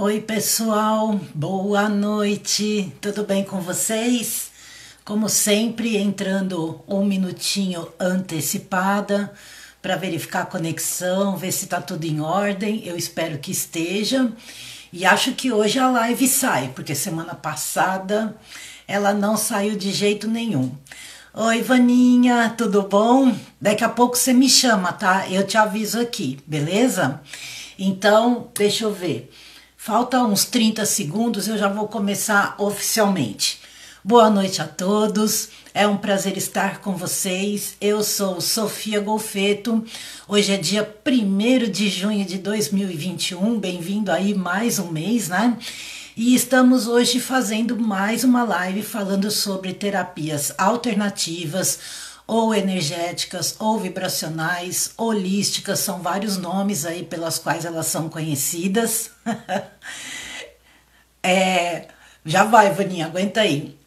Oi, pessoal, boa noite, tudo bem com vocês? Como sempre, entrando um minutinho antecipada para verificar a conexão, ver se está tudo em ordem. Eu espero que esteja. E acho que hoje a live sai, porque semana passada ela não saiu de jeito nenhum. Oi, Vaninha, tudo bom? Daqui a pouco você me chama, tá? Eu te aviso aqui, beleza? Então, deixa eu ver. Falta uns 30 segundos, eu já vou começar oficialmente. Boa noite a todos, é um prazer estar com vocês. Eu sou Sofia Golfeto, hoje é dia 1º de junho de 2021, bem-vindo aí mais um mês, né? E estamos hoje fazendo mais uma live falando sobre terapias alternativas, ou energéticas, ou vibracionais, holísticas, são vários nomes aí pelas quais elas são conhecidas. Já vai, Vaninha, aguenta aí.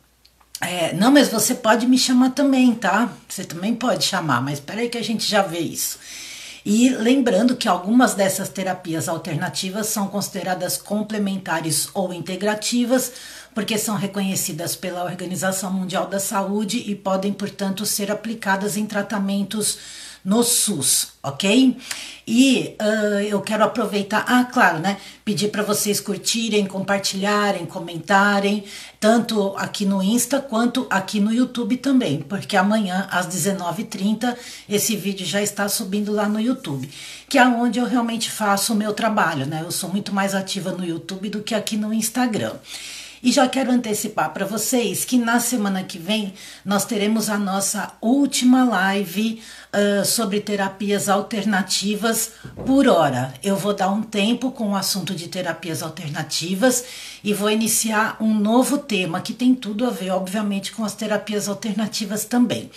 Não, mas você pode me chamar também, tá? Você também pode chamar, mas espera aí que a gente já vê isso. E lembrando que algumas dessas terapias alternativas são consideradas complementares ou integrativas, porque são reconhecidas pela Organização Mundial da Saúde e podem, portanto, ser aplicadas em tratamentos no SUS, ok? E eu quero aproveitar, claro, né? Pedir para vocês curtirem, compartilharem, comentarem, tanto aqui no Insta quanto aqui no YouTube também, porque amanhã às 19h30 esse vídeo já está subindo lá no YouTube, que é onde eu realmente faço o meu trabalho, né? Eu sou muito mais ativa no YouTube do que aqui no Instagram. E já quero antecipar para vocês que na semana que vem nós teremos a nossa última live sobre terapias alternativas por hora. Eu vou dar um tempo com o assunto de terapias alternativas e vou iniciar um novo tema que tem tudo a ver, obviamente, com as terapias alternativas também.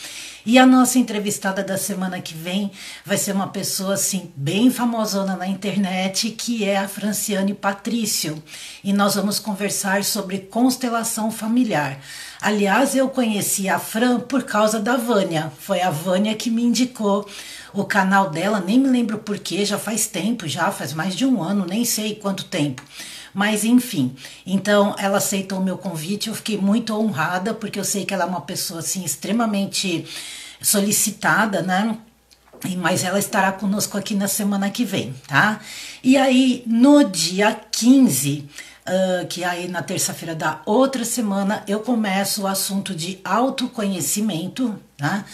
E a nossa entrevistada da semana que vem vai ser uma pessoa assim bem famosona na internet, que é a Franciane Patrício. E nós vamos conversar sobre constelação familiar. Aliás, eu conheci a Fran por causa da Vânia. Foi a Vânia que me indicou o canal dela, nem me lembro porquê, já faz tempo, já faz mais de um ano, nem sei quanto tempo. Mas enfim, então ela aceitou o meu convite, eu fiquei muito honrada, porque eu sei que ela é uma pessoa assim extremamente solicitada, né? Mas ela estará conosco aqui na semana que vem, tá? E aí, no dia 15, que aí na terça-feira da outra semana, eu começo o assunto de autoconhecimento, tá?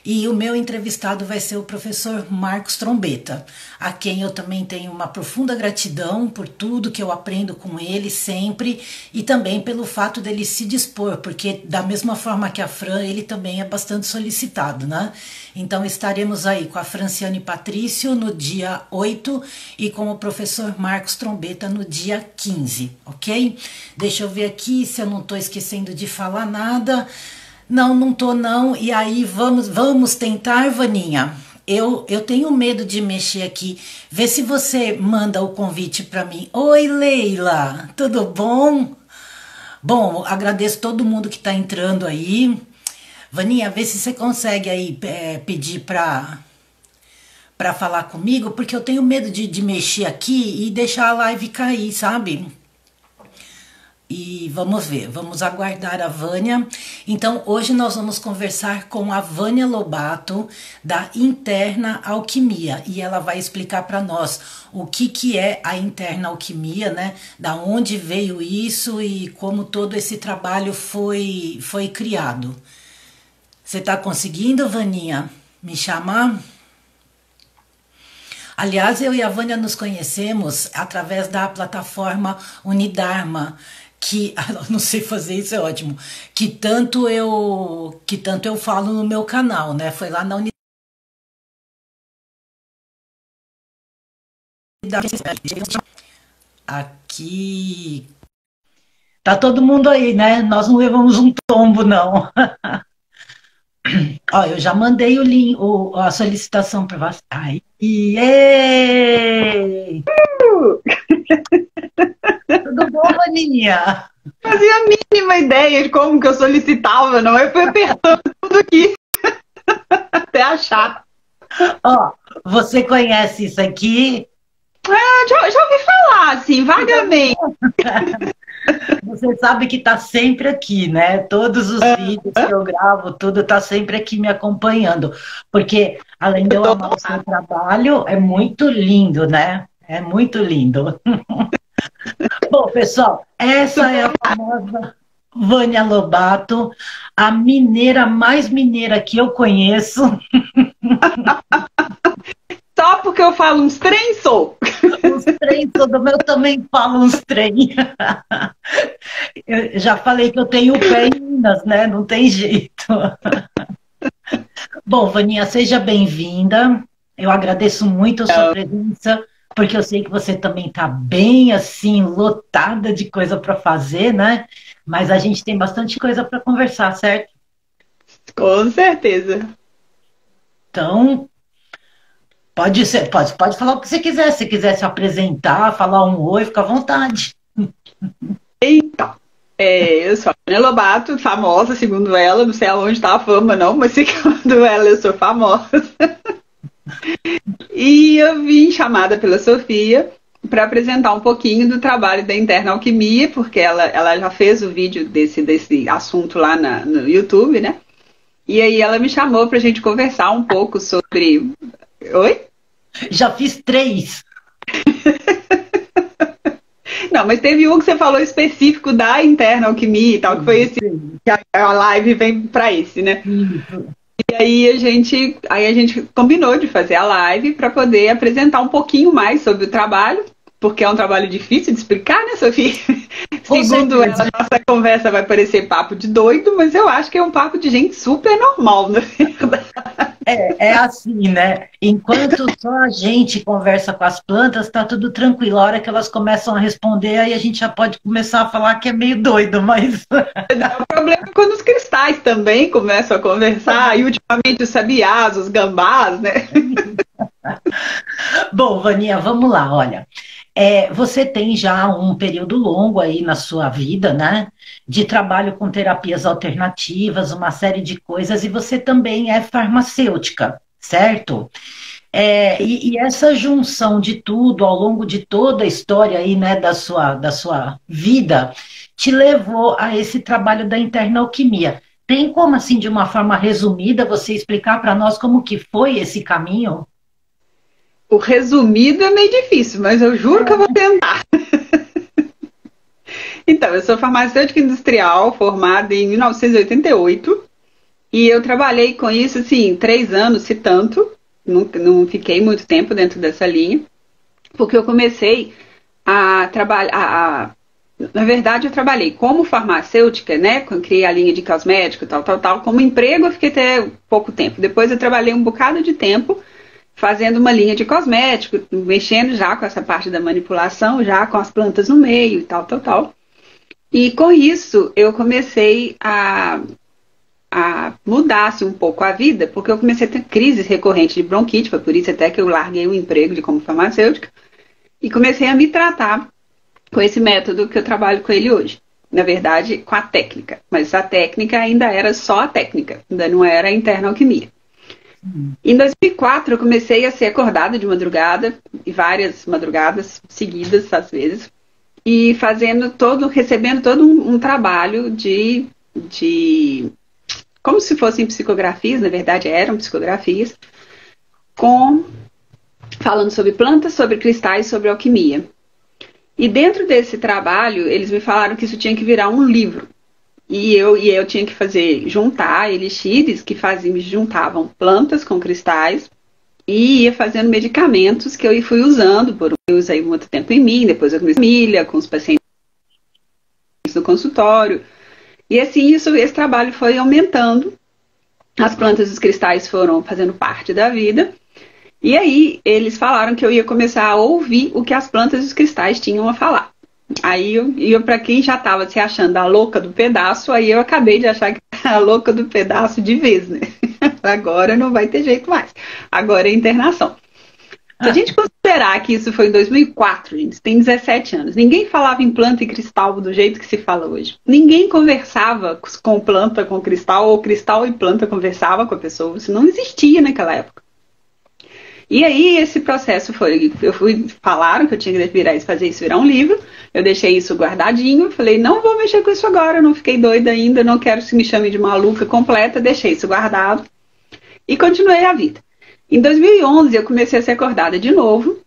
E o meu entrevistado vai ser o professor Marcos Trombetta, a quem eu também tenho uma profunda gratidão por tudo que eu aprendo com ele sempre e também pelo fato dele se dispor, porque da mesma forma que a Fran, ele também é bastante solicitado, né? Então estaremos aí com a Franciane Patrício no dia 8 e com o professor Marcos Trombetta no dia 15, ok? Deixa eu ver aqui se eu não estou esquecendo de falar nada. Não, não tô não. E aí, vamos tentar, Vaninha. Eu tenho medo de mexer aqui. Vê se você manda o convite para mim. Oi, Leila, tudo bom? Bom, agradeço todo mundo que tá entrando aí. Vaninha, vê se você consegue aí pedir para falar comigo, porque eu tenho medo de mexer aqui e deixar a live cair, sabe? E vamos ver, vamos aguardar a Vânia. Então, hoje nós vamos conversar com a Vânia Lobato, da Interna Alquimia. E ela vai explicar para nós o que é a Interna Alquimia, né? Da onde veio isso e como todo esse trabalho foi criado. Você está conseguindo, Vaninha, me chamar? Aliás, eu e a Vânia nos conhecemos através da plataforma Unidarma, que, não sei fazer isso, é ótimo, que tanto eu falo no meu canal, né? Foi lá na Unidade. Aqui. Tá todo mundo aí, né? Nós não levamos um tombo, não. Ó, eu já mandei o link, a solicitação para você. Aí, tudo bom, Vaninha? Fazia a mínima ideia de como que eu solicitava, não? Eu fui apertando tudo aqui até achar. Ó, você conhece isso aqui? Já ouvi falar, assim, vagamente. Amém. Você sabe que está sempre aqui, né? Todos os vídeos que eu gravo, tudo está sempre aqui me acompanhando. Porque, além de eu amar o seu trabalho, é muito lindo, né? É muito lindo. Bom, pessoal, essa é a famosa Vânia Lobato, a mineira mais mineira que eu conheço. Só porque eu falo uns trem, sou. Uns trem, todo meu também falo uns trem. Eu já falei que eu tenho o pé em Minas, né? Não tem jeito. Bom, Vaninha, seja bem-vinda. Eu agradeço muito a sua presença, porque eu sei que você também está bem assim, lotada de coisa para fazer, né? Mas a gente tem bastante coisa para conversar, certo? Com certeza. Então, pode ser, pode falar o que você quiser. Se quiser se apresentar, falar um oi, fica à vontade. Então, eu sou a Vânia Lobato, famosa, segundo ela. Não sei aonde está a fama, não, mas segundo ela, eu sou famosa. E eu vim chamada pela Sofia para apresentar um pouquinho do trabalho da Interna Alquimia, porque ela já fez o vídeo desse assunto lá no YouTube, né? E aí ela me chamou para a gente conversar um pouco sobre... Oi? Já fiz 3. Não, mas teve um que você falou específico da Interna Alquimia e tal, que foi esse, que a live vem para esse, né? E aí a gente combinou de fazer a live para poder apresentar um pouquinho mais sobre o trabalho, porque é um trabalho difícil de explicar, né, Sofia? Segundo ela, nossa conversa vai parecer papo de doido, mas eu acho que é um papo de gente super normal, na verdade. É assim, né? Enquanto só a gente conversa com as plantas, tá tudo tranquilo. A hora que elas começam a responder, aí a gente já pode começar a falar que é meio doido, mas... O problema é quando os cristais também começam a conversar, e ultimamente os sabiás, os gambás, né? Bom, Vaninha, vamos lá, olha. Você tem já um período longo aí na sua vida, né? De trabalho com terapias alternativas, uma série de coisas, e você também é farmacêutica, certo? E essa junção de tudo ao longo de toda a história aí, né, da sua vida, te levou a esse trabalho da interna alquimia. Tem como, assim, de uma forma resumida, você explicar para nós como que foi esse caminho? O resumido é meio difícil, mas eu juro que eu vou tentar. Então, eu sou farmacêutica industrial, formada em 1988, e eu trabalhei com isso, assim, 3 anos, se tanto. Não fiquei muito tempo dentro dessa linha, porque eu comecei a trabalhar... Na verdade, eu trabalhei como farmacêutica, né? Quando criei a linha de cosmético, tal. Como emprego, eu fiquei até pouco tempo. Depois eu trabalhei um bocado de tempo fazendo uma linha de cosmético, mexendo já com essa parte da manipulação, já com as plantas no meio e tal. E com isso, eu comecei a mudar-se um pouco a vida, porque eu comecei a ter crises recorrentes de bronquite, foi por isso até que eu larguei o emprego de como farmacêutica, e comecei a me tratar com esse método que eu trabalho com ele hoje. Na verdade, com a técnica, mas a técnica ainda era só a técnica, ainda não era a interna alquimia. Em 2004 eu comecei a ser acordada de madrugada, e várias madrugadas seguidas às vezes, e recebendo todo um trabalho de como se fossem psicografias, na verdade eram psicografias, falando sobre plantas, sobre cristais, sobre alquimia. E dentro desse trabalho, eles me falaram que isso tinha que virar um livro. E eu tinha que juntar elixires que juntavam plantas com cristais e ia fazendo medicamentos que eu fui usando. Eu usei muito tempo em mim, depois eu comecei a família, com os pacientes no consultório. E assim, esse trabalho foi aumentando. As plantas e os cristais foram fazendo parte da vida. E aí, eles falaram que eu ia começar a ouvir o que as plantas e os cristais tinham a falar. Aí, para quem já estava se achando a louca do pedaço, aí eu acabei de achar que era a louca do pedaço de vez, né? Agora não vai ter jeito mais. Agora é internação. Se a gente considerar que isso foi em 2004, gente, tem 17 anos, ninguém falava em planta e cristal do jeito que se fala hoje. Ninguém conversava com planta, com cristal, ou cristal e planta conversava com a pessoa. Isso não existia naquela época. E aí esse processo falaram que eu tinha que fazer isso virar um livro, eu deixei isso guardadinho, falei, não vou mexer com isso agora, não fiquei doida ainda, não quero que me chame de maluca completa, deixei isso guardado e continuei a vida. Em 2011 eu comecei a ser acordada de novo,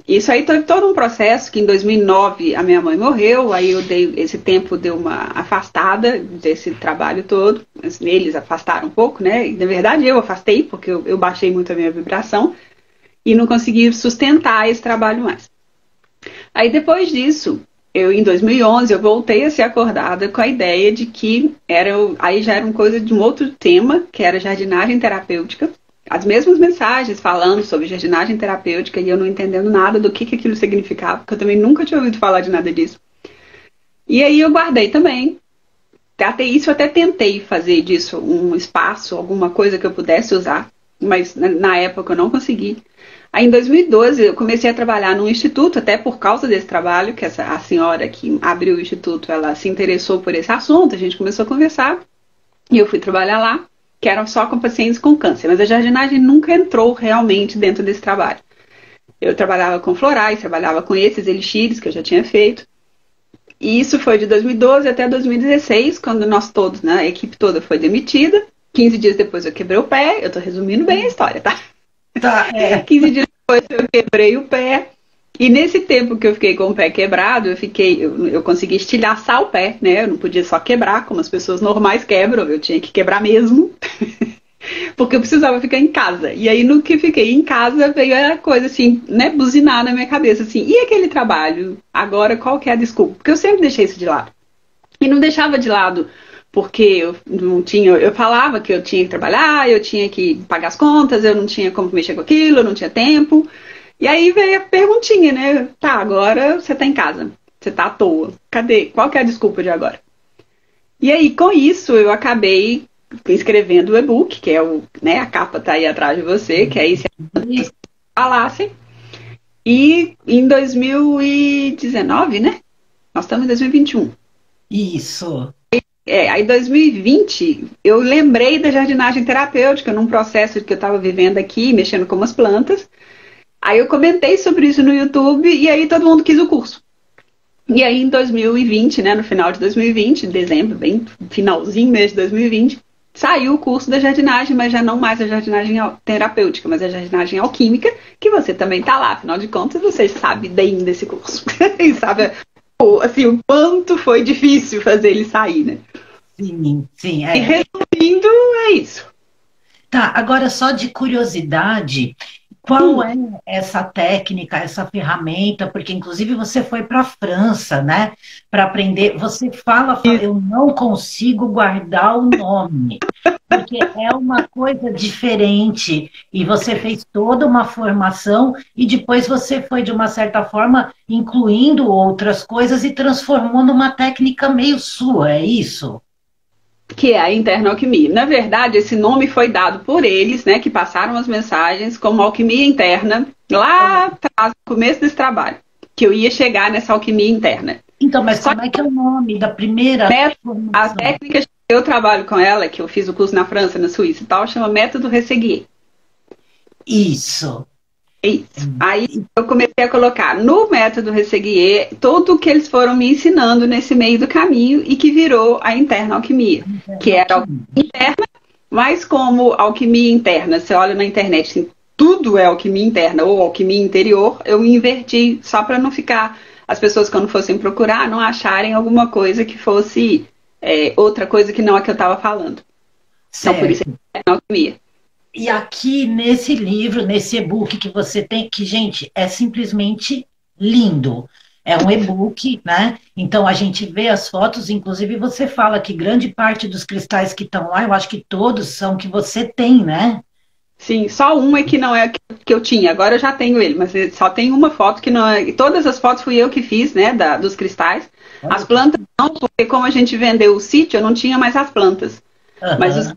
isso aí teve todo um processo, que em 2009 a minha mãe morreu, aí esse tempo deu uma afastada desse trabalho todo, eles afastaram um pouco, né, e, na verdade eu afastei, porque eu baixei muito a minha vibração, e não consegui sustentar esse trabalho mais. Aí depois disso, em 2011, eu voltei a ser acordada com a ideia de que aí já era uma coisa de um outro tema, que era jardinagem terapêutica, as mesmas mensagens falando sobre jardinagem terapêutica e eu não entendendo nada do que aquilo significava, porque eu também nunca tinha ouvido falar de nada disso. E aí eu guardei também. Até isso eu até tentei fazer disso um espaço, alguma coisa que eu pudesse usar, mas na época eu não consegui. Aí em 2012 eu comecei a trabalhar num instituto, até por causa desse trabalho, que a senhora que abriu o instituto, ela se interessou por esse assunto, a gente começou a conversar, e eu fui trabalhar lá, que eram só com pacientes com câncer, mas a jardinagem nunca entrou realmente dentro desse trabalho. Eu trabalhava com florais, trabalhava com esses elixires que eu já tinha feito, e isso foi de 2012 até 2016, quando nós todos, né, a equipe toda foi demitida. 15 dias depois eu quebrei o pé, eu tô resumindo bem a história, tá? Tá, 15 dias depois eu quebrei o pé, e nesse tempo que eu fiquei com o pé quebrado, eu consegui estilhaçar o pé, né? Eu não podia só quebrar, como as pessoas normais quebram, eu tinha que quebrar mesmo, porque eu precisava ficar em casa. E aí no que fiquei em casa veio a coisa assim, né, buzinar na minha cabeça, assim, e aquele trabalho? Agora qual que é a desculpa? Porque eu sempre deixei isso de lado. E não deixava de lado porque eu falava que eu tinha que trabalhar, eu tinha que pagar as contas, eu não tinha como mexer com aquilo, eu não tinha tempo. E aí veio a perguntinha, né? Tá, agora você tá em casa, você tá à toa. Cadê? Qual que é a desculpa de agora? E aí, com isso, eu acabei escrevendo o e-book, que é a capa tá aí atrás de você, que aí se falassem. E em 2019, né? Nós estamos em 2021. isso. Aí em 2020 eu lembrei da jardinagem terapêutica num processo que eu estava vivendo aqui, mexendo com umas plantas. Aí eu comentei sobre isso no YouTube e aí todo mundo quis o curso. E aí em 2020, né, no final de 2020, dezembro, bem finalzinho mesmo de 2020, saiu o curso da jardinagem, mas já não mais a jardinagem terapêutica, mas a jardinagem alquímica, que você também está lá, afinal de contas você sabe bem desse curso. E sabe assim, o quanto foi difícil fazer ele sair, né? Sim, sim. E resumindo, é isso. Tá, agora só de curiosidade, qual é essa técnica, essa ferramenta? Porque inclusive você foi para a França, né? Para aprender. Você fala, eu não consigo guardar o nome, porque é uma coisa diferente. E você fez toda uma formação e depois você foi, de uma certa forma, incluindo outras coisas e transformou numa técnica meio sua, é isso? Que é a interna alquimia. Na verdade, esse nome foi dado por eles, né, que passaram as mensagens como alquimia interna, lá atrás, no começo desse trabalho, que eu ia chegar nessa alquimia interna. Então, mas como é que é o nome da primeira formação? A técnica que eu trabalho com ela, que eu fiz o curso na França, na Suíça e tal, chama método Resseguier. Isso. Isso. Aí eu comecei a colocar no método Resseguier tudo o que eles foram me ensinando nesse meio do caminho e que virou a interna alquimia, que era alquimia interna, mas como alquimia interna, você olha na internet, assim, tudo é alquimia interna ou alquimia interior, eu inverti só para não ficar, as pessoas quando fossem procurar, não acharem alguma coisa que fosse outra coisa que não a que eu estava falando. Então, por isso é interna alquimia. E aqui nesse livro, nesse e-book que você tem, que, gente, é simplesmente lindo. É um e-book, né? Então a gente vê as fotos, inclusive você fala que grande parte dos cristais que estão lá, eu acho que todos são que você tem, né? Sim, só um é que não é que eu tinha, agora eu já tenho ele, mas só tem uma foto que não é. Todas as fotos fui eu que fiz, né? Dos cristais. As plantas não, porque como a gente vendeu o sítio, eu não tinha mais as plantas. Mas os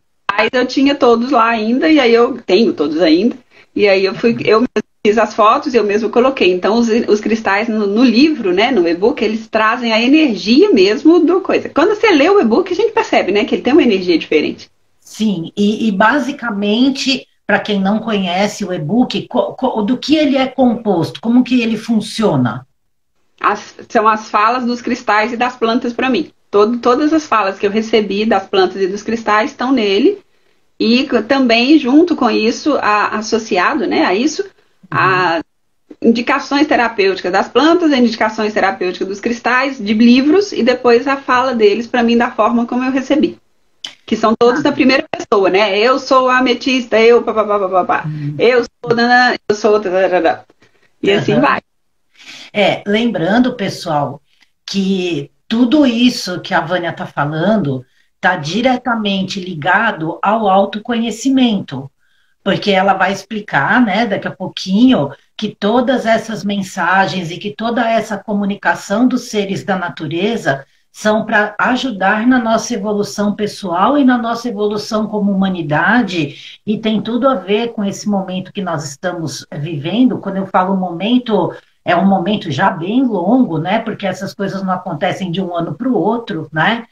eu tinha todos lá ainda, e aí eu tenho todos ainda, e aí eu mesmo fiz as fotos, eu mesmo coloquei. Então os cristais no livro, né, no e-book, eles trazem a energia mesmo do coisa. Quando você lê o e-book, a gente percebe, né, que ele tem uma energia diferente. Sim, e basicamente para quem não conhece o e-book, do que ele é composto, como que ele funciona? São as falas dos cristais e das plantas para mim. Todas as falas que eu recebi das plantas e dos cristais estão nele. E também, junto com isso, associado, né, a isso, a indicações terapêuticas das plantas, a indicações terapêuticas dos cristais, de livros, e depois a fala deles para mim da forma como eu recebi. Que são todos da primeira pessoa, né? Eu sou a ametista, eu papapá, eu sou dana, eu sou... E assim vai. Lembrando, pessoal, que tudo isso que a Vânia está falando está diretamente ligado ao autoconhecimento, porque ela vai explicar, né, daqui a pouquinho, que todas essas mensagens e que toda essa comunicação dos seres da natureza são para ajudar na nossa evolução pessoal e na nossa evolução como humanidade, e tem tudo a ver com esse momento que nós estamos vivendo. Quando eu falo momento, é um momento já bem longo, né? Porque essas coisas não acontecem de um ano para o outro, né?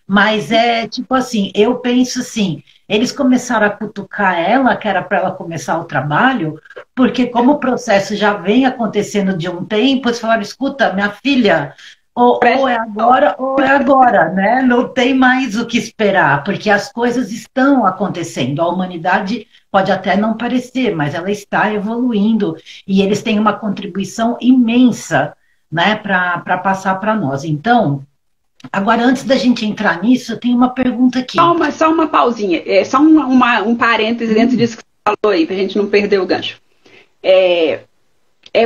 Mas é tipo assim, eu penso assim, eles começaram a cutucar ela, que era para ela começar o trabalho, porque como o processo já vem acontecendo de um tempo, eles falaram, escuta, minha filha, ou é agora, né? Não tem mais o que esperar, porque as coisas estão acontecendo. A humanidade pode até não parecer, mas ela está evoluindo e eles têm uma contribuição imensa, né, para passar para nós. Então, agora, antes da gente entrar nisso, eu tenho uma pergunta aqui. Só uma pausinha, só um parêntese dentro disso que você falou aí, para a gente não perder o gancho. É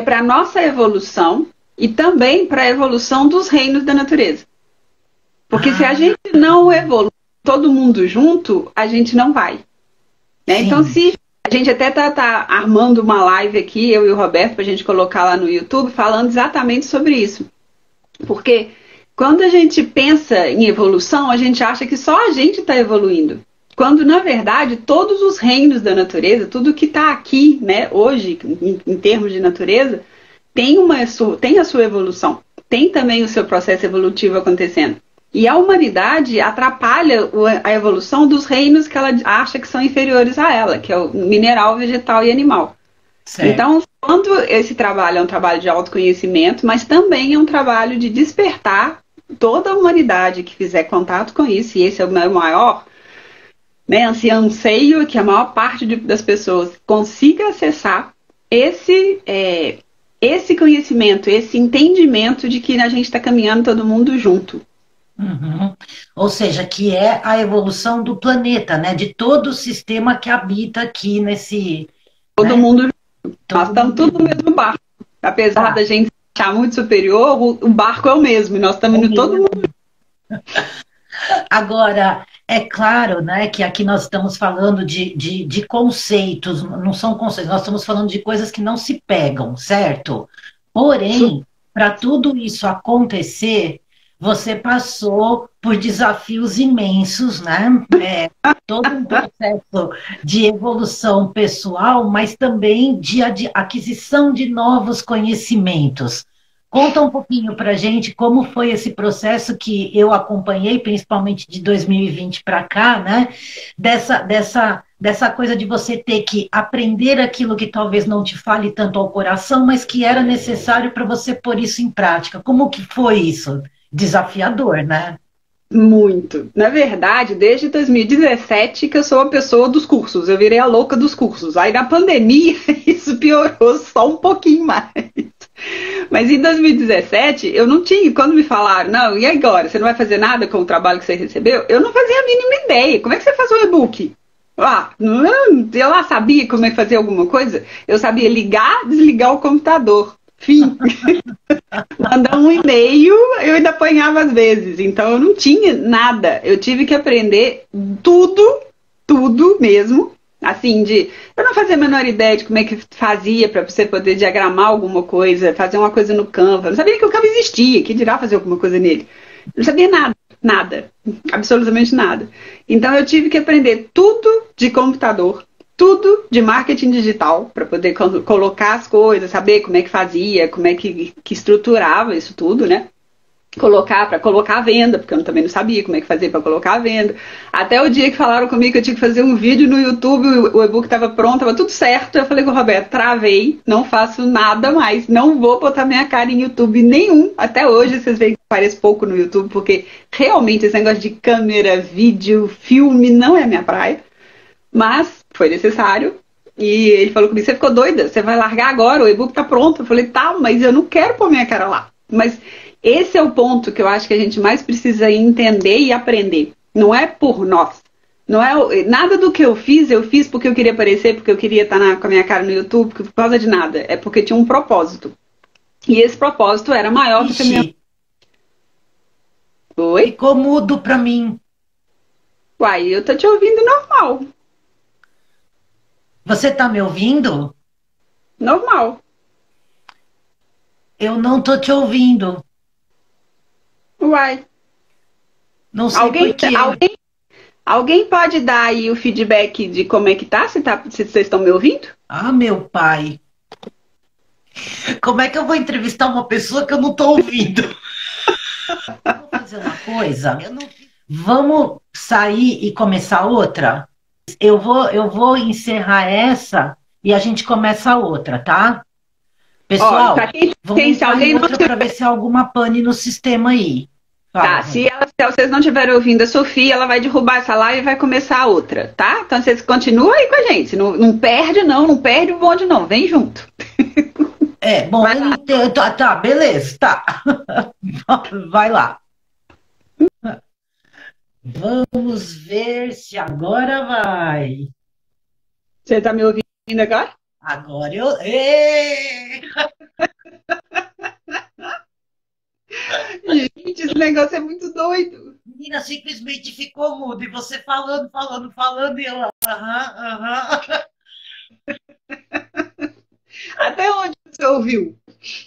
para a nossa evolução e também para a evolução dos reinos da natureza. Porque se a gente não evolui todo mundo junto, a gente não vai. Né? Então, se a gente até tá armando uma live aqui, eu e o Roberto, para a gente colocar lá no YouTube, falando exatamente sobre isso. Porque quando a gente pensa em evolução, a gente acha que só a gente está evoluindo. Quando, na verdade, todos os reinos da natureza, tudo que está aqui, né, hoje, em termos de natureza, tem a sua evolução. Tem também o seu processo evolutivo acontecendo. E a humanidade atrapalha a evolução dos reinos que ela acha que são inferiores a ela, que é o mineral, vegetal e animal. Certo. Então, quando esse trabalho é um trabalho de autoconhecimento, mas também é um trabalho de despertar toda a humanidade que fizer contato com isso, e esse é o meu maior, né, anseio, que a maior parte das pessoas consiga acessar esse conhecimento, esse entendimento de que a gente está caminhando todo mundo junto. Uhum. Ou seja, que é a evolução do planeta, né? De todo o sistema que habita aqui nesse... Todo mundo junto. Nós estamos tudo no mesmo barco. Apesar da gente achar muito superior, o barco é o mesmo, e nós estamos indo todo mundo. Agora, é claro, né, que aqui nós estamos falando de conceitos, não são conceitos, nós estamos falando de coisas que não se pegam, certo? Porém, para tudo isso acontecer, você passou por desafios imensos, né? Todo um processo de evolução pessoal, mas também de aquisição de novos conhecimentos. Conta um pouquinho para a gente como foi esse processo que eu acompanhei, principalmente de 2020 para cá, né? Dessa coisa de você ter que aprender aquilo que talvez não te fale tanto ao coração, mas que era necessário para você pôr isso em prática. Como que foi isso? Desafiador, né? Muito. Na verdade, desde 2017 que eu sou a pessoa dos cursos. Eu virei a louca dos cursos. Aí na pandemia isso piorou só um pouquinho mais. Mas em 2017 eu não tinha, quando me falaram, não, e agora? Você não vai fazer nada com o trabalho que você recebeu? Eu não fazia a mínima ideia. Como é que você faz um e-book? Eu lá sabia como é que fazia alguma coisa. Eu sabia ligar, desligar o computador. Fim. Mandar um e-mail, eu ainda apanhava às vezes. Então eu não tinha nada. Eu tive que aprender tudo mesmo. Assim, eu não fazia a menor ideia de como é que fazia para você poder diagramar alguma coisa, fazer uma coisa no Canva. Eu não sabia que o Canva existia, que dirá fazer alguma coisa nele. Eu não sabia nada, absolutamente nada. Então eu tive que aprender tudo de computador, tudo de marketing digital, para poder colocar as coisas, saber como é que fazia, como é que estruturava isso tudo, né? para colocar à venda, porque eu também não sabia como é que fazia para colocar à venda. Até o dia que falaram comigo que eu tinha que fazer um vídeo no YouTube, o e-book estava pronto, estava tudo certo. Eu falei com o Roberto, travei, não faço nada mais, não vou botar minha cara em YouTube nenhum. Até hoje vocês veem que aparece pouco no YouTube, porque realmente esse negócio de câmera, vídeo, filme não é minha praia. Mas foi necessário. E ele falou comigo, você ficou doida? Você vai largar agora? O e-book tá pronto. Eu falei, tá, mas eu não quero pôr minha cara lá. Mas esse é o ponto que eu acho que a gente mais precisa entender e aprender. Não é por nós. Não é nada do que eu fiz porque eu queria aparecer, porque eu queria estar com a minha cara no YouTube, por causa de nada. É porque tinha um propósito. E esse propósito era maior do que a minha. Ixi, Oi? ficou mudo pra mim. Uai, eu tô te ouvindo normal. Você tá me ouvindo? Normal. Eu não tô te ouvindo. Uai. Não sei por Alguém, quê. alguém, alguém pode dar aí o feedback de como é que tá? Se vocês estão me ouvindo? Ah, meu pai. Como é que eu vou entrevistar uma pessoa que eu não tô ouvindo? Vamos fazer uma coisa? Vamos sair e começar outra? Eu vou encerrar essa e a gente começa outra, tá? Ó, pra Pessoal, quem vamos tem, se entrar em alguém não outra para ver se há alguma pane no sistema aí. Fala, tá, Rô. se vocês não estiverem ouvindo a Sofia, ela vai derrubar essa live e vai começar a outra, tá? Então vocês continuam aí com a gente. Não, não perde, não perde o bonde, não. Vem junto. É, bom, Vai eu lá. entendo. Tá, tá, beleza, tá. Vai lá. Vamos ver se agora vai. Você tá me ouvindo agora? Agora eu. Ê! Gente, esse negócio é muito doido. Menina simplesmente ficou muda e você falando, falando, falando, e eu. Aham, aham. Até onde você ouviu?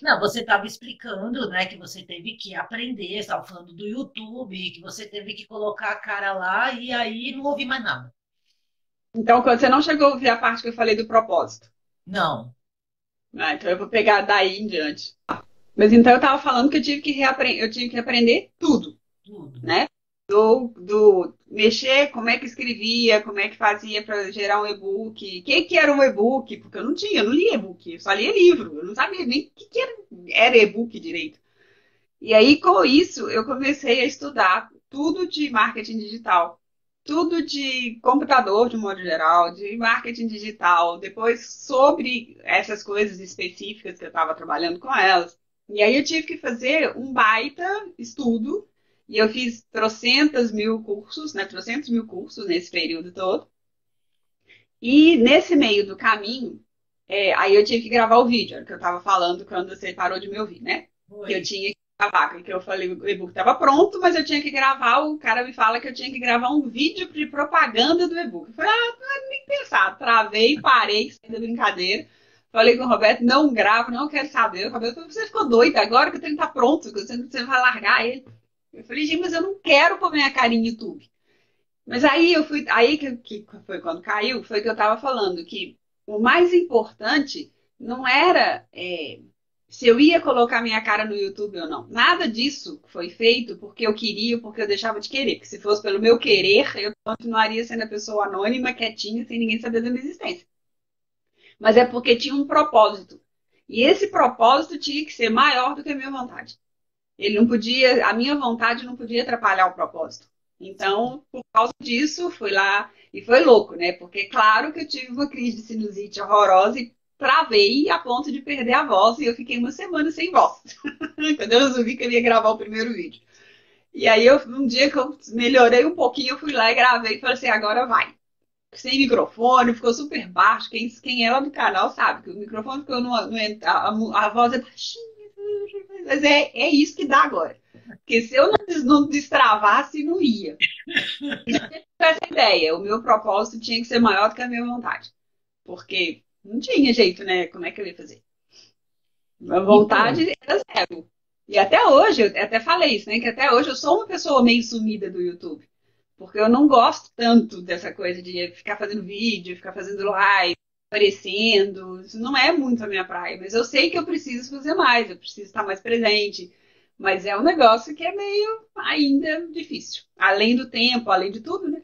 Não, você estava explicando, né, que você teve que aprender, estava falando do YouTube, que você teve que colocar a cara lá e aí não ouvi mais nada. Então, quando você não chegou a ouvir a parte que eu falei do propósito. Não, Ah, então eu vou pegar daí em diante. Mas então eu tava falando que eu tive que reaprender, eu tive que aprender tudo, tudo. né? Do mexer, como é que escrevia, como é que fazia para gerar um e-book, o que era um e-book, porque eu não lia e-book, eu só lia livro, eu não sabia nem o que era e-book direito. E aí, com isso, eu comecei a estudar tudo de marketing digital, tudo de computador, de modo geral, de marketing digital, depois sobre essas coisas específicas que eu estava trabalhando com elas. E aí eu tive que fazer um baita estudo, e eu fiz trocentas mil cursos, né, trocentos mil cursos nesse período todo. E nesse meio do caminho, aí eu tive que gravar o vídeo, era o que eu estava falando quando você parou de me ouvir, né? Que eu Foi. tinha que gravar, que eu falei, o e-book estava pronto, mas eu tinha que gravar, o cara me fala que eu tinha que gravar um vídeo de propaganda do e-book. Eu falei, não é nem pensar, travei, parei, saí da brincadeira. Falei com o Roberto, não gravo, não quero saber. O Roberto falou, você ficou doido agora que o trem tá pronto, que você vai largar ele. Eu falei, gente, mas eu não quero pôr minha cara em YouTube. Mas aí eu fui, aí que foi quando caiu, foi que eu estava falando que o mais importante não era se eu ia colocar minha cara no YouTube ou não. Nada disso foi feito porque eu queria ou porque eu deixava de querer. Porque se fosse pelo meu querer, eu continuaria sendo a pessoa anônima, quietinha, sem ninguém saber da minha existência. Mas é porque tinha um propósito. E esse propósito tinha que ser maior do que a minha vontade. Ele não podia, a minha vontade não podia atrapalhar o propósito. Então, por causa disso, fui lá e foi louco, né? Porque claro que eu tive uma crise de sinusite horrorosa e travei a ponto de perder a voz e eu fiquei uma semana sem voz. Quando eu resolvi que eu ia gravar o primeiro vídeo. E aí, um dia que eu melhorei um pouquinho, eu fui lá e gravei e falei assim, agora vai. Sem microfone, ficou super baixo. Quem é lá do canal sabe que o microfone ficou a voz é baixinha. Mas é isso que dá agora. Porque se eu não destravasse, não ia. E já tive essa ideia. O meu propósito tinha que ser maior do que a minha vontade. Porque não tinha jeito, né? Como é que eu ia fazer? A Então, vontade era zero. E até hoje, eu até falei isso, né? Que até hoje eu sou uma pessoa meio sumida do YouTube. Porque eu não gosto tanto dessa coisa de ficar fazendo vídeo, ficar fazendo live, aparecendo. Isso não é muito a minha praia. Mas eu sei que eu preciso fazer mais, eu preciso estar mais presente. Mas é um negócio que é meio ainda difícil. Além do tempo, além de tudo, né?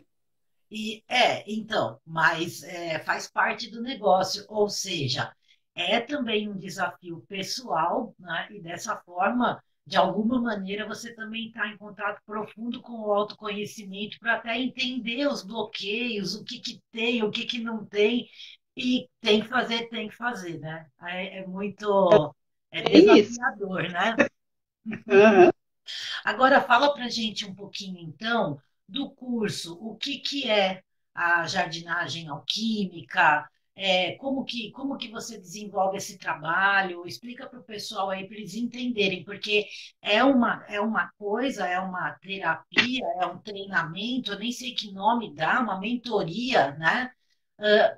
Então, mas faz parte do negócio, ou seja, é também um desafio pessoal, né? E dessa forma, de alguma maneira, você também está em contato profundo com o autoconhecimento para até entender os bloqueios, o que que tem, o que que não tem, e tem que fazer, né? É Bem isso. desafiador, né? Aham. Agora fala para gente um pouquinho então do curso, o que que é a jardinagem alquímica, como que você desenvolve esse trabalho? Explica para o pessoal aí para eles entenderem, porque é uma coisa, é uma terapia, é um treinamento, eu nem sei que nome dá, uma mentoria, né?